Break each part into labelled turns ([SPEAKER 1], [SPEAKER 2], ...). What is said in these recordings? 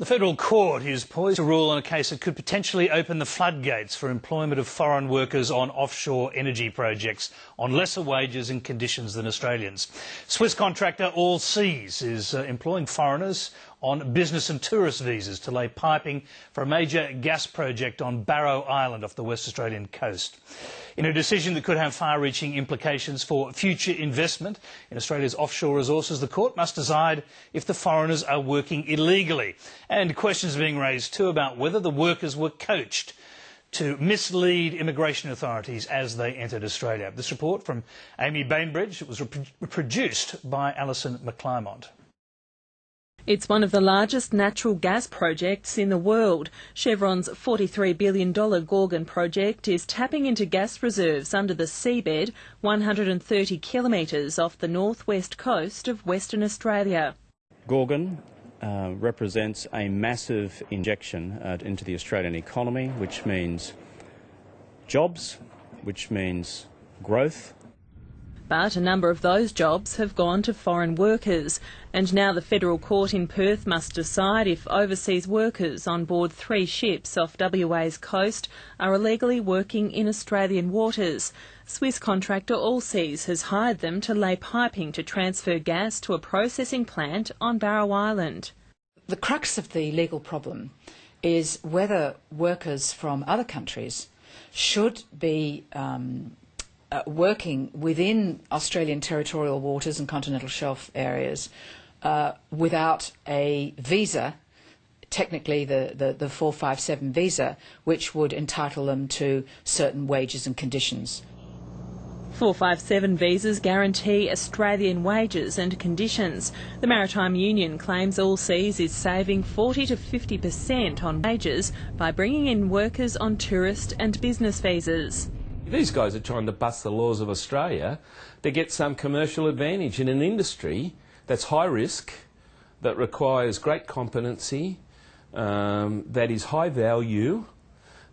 [SPEAKER 1] The federal court is poised to rule on a case that could potentially open the floodgates for employment of foreign workers on offshore energy projects on lesser wages and conditions than Australians. Swiss contractor Allseas is employing foreigners on business and tourist visas to lay piping for a major gas project on Barrow Island off the West Australian coast. In a decision that could have far-reaching implications for future investment in Australia's offshore resources, the court must decide if the foreigners are working illegally. And questions are being raised too about whether the workers were coached to mislead immigration authorities as they entered Australia. This report from Amy Bainbridge was produced by Alison McClymont.
[SPEAKER 2] It's one of the largest natural gas projects in the world. Chevron's $43 billion Gorgon project is tapping into gas reserves under the seabed 130 kilometres off the northwest coast of Western Australia.
[SPEAKER 3] Gorgon represents a massive injection into the Australian economy, which means jobs, which means growth.
[SPEAKER 2] But a number of those jobs have gone to foreign workers, and now the federal court in Perth must decide if overseas workers on board 3 ships off WA's coast are illegally working in Australian waters. Swiss contractor Allseas has hired them to lay piping to transfer gas to a processing plant on Barrow Island.
[SPEAKER 4] The crux of the legal problem is whether workers from other countries should be working within Australian territorial waters and continental shelf areas without a visa, technically the 457 visa, which would entitle them to certain wages and conditions.
[SPEAKER 2] 457 visas guarantee Australian wages and conditions. The Maritime Union claims Allseas is saving 40 to 50% on wages by bringing in workers on tourist and business visas.
[SPEAKER 5] These guys are trying to bust the laws of Australia to get some commercial advantage in an industry that's high risk, that requires great competency, that is high value,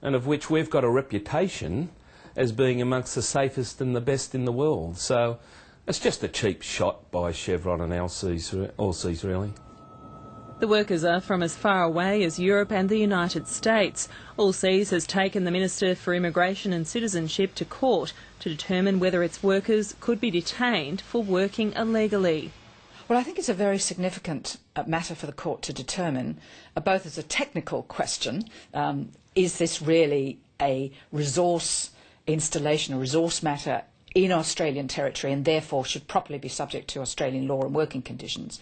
[SPEAKER 5] and of which we've got a reputation as being amongst the safest and the best in the world. So it's just a cheap shot by Chevron and Allseas, really.
[SPEAKER 2] The workers are from as far away as Europe and the United States. Allseas has taken the Minister for Immigration and Citizenship to court to determine whether its workers could be detained for working illegally.
[SPEAKER 4] Well, I think it's a very significant matter for the court to determine, both as a technical question, is this really a resource installation, a resource matter in Australian territory and therefore should properly be subject to Australian law and working conditions,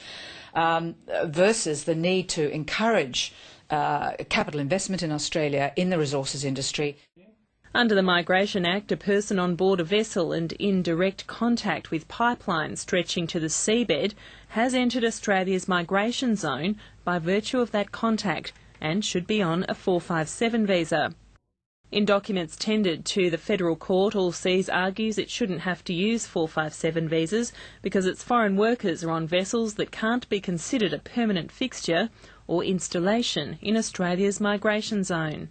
[SPEAKER 4] versus the need to encourage capital investment in Australia in the resources industry.
[SPEAKER 2] Under the Migration Act, a person on board a vessel and in direct contact with pipelines stretching to the seabed has entered Australia's migration zone by virtue of that contact and should be on a 457 visa. In documents tendered to the federal court, Allseas argues it shouldn't have to use 457 visas because its foreign workers are on vessels that can't be considered a permanent fixture or installation in Australia's migration zone.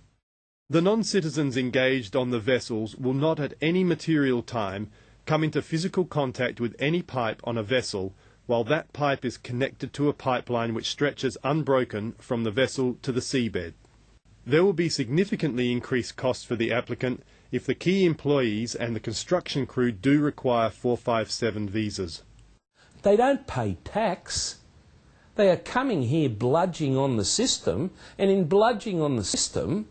[SPEAKER 6] The non-citizens engaged on the vessels will not at any material time come into physical contact with any pipe on a vessel while that pipe is connected to a pipeline which stretches unbroken from the vessel to the seabed. There will be significantly increased costs for the applicant if the key employees and the construction crew do require 457 visas.
[SPEAKER 5] They don't pay tax. They are coming here bludging on the system, and in bludging on the system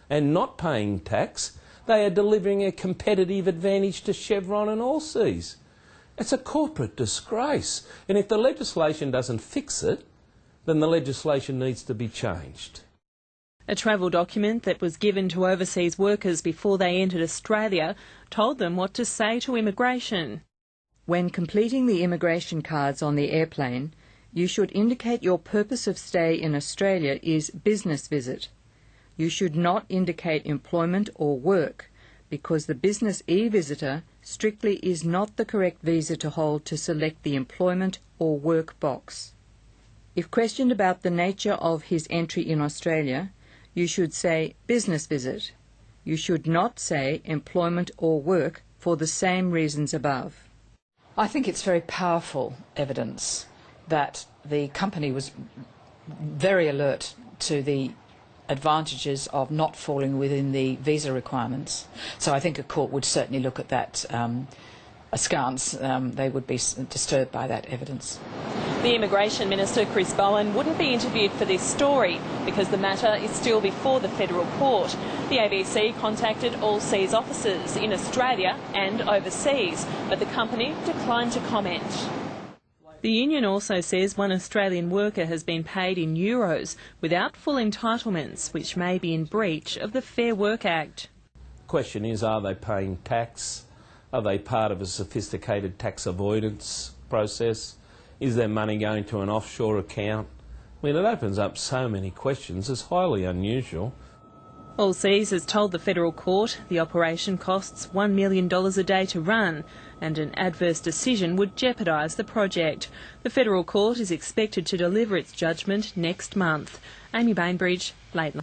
[SPEAKER 5] and not paying tax, they are delivering a competitive advantage to Chevron and Allseas. It's a corporate disgrace, and if the legislation doesn't fix it, then the legislation needs to be changed.
[SPEAKER 2] A travel document that was given to overseas workers before they entered Australia told them what to say to immigration.
[SPEAKER 7] When completing the immigration cards on the airplane, you should indicate your purpose of stay in Australia is business visit. You should not indicate employment or work because the business e-visitor strictly is not the correct visa to hold to select the employment or work box. If questioned about the nature of his entry in Australia, you should say business visit. You should not say employment or work for the same reasons above.
[SPEAKER 4] I think it's very powerful evidence that the company was very alert to the advantages of not falling within the visa requirements. So I think a court would certainly look at that askance. They would be disturbed by that evidence.
[SPEAKER 2] The Immigration Minister, Chris Bowen, wouldn't be interviewed for this story because the matter is still before the federal court. The ABC contacted Allseas officers in Australia and overseas, but the company declined to comment. The union also says one Australian worker has been paid in euros without full entitlements, which may be in breach of the Fair Work Act.
[SPEAKER 5] The question is, are they paying tax? Are they part of a sophisticated tax avoidance process? Is their money going to an offshore account? I mean, it opens up so many questions. It's highly unusual.
[SPEAKER 2] Allseas has told the federal court the operation costs $1 million a day to run, and an adverse decision would jeopardise the project. The federal court is expected to deliver its judgment next month. Amy Bainbridge, Laidlaw.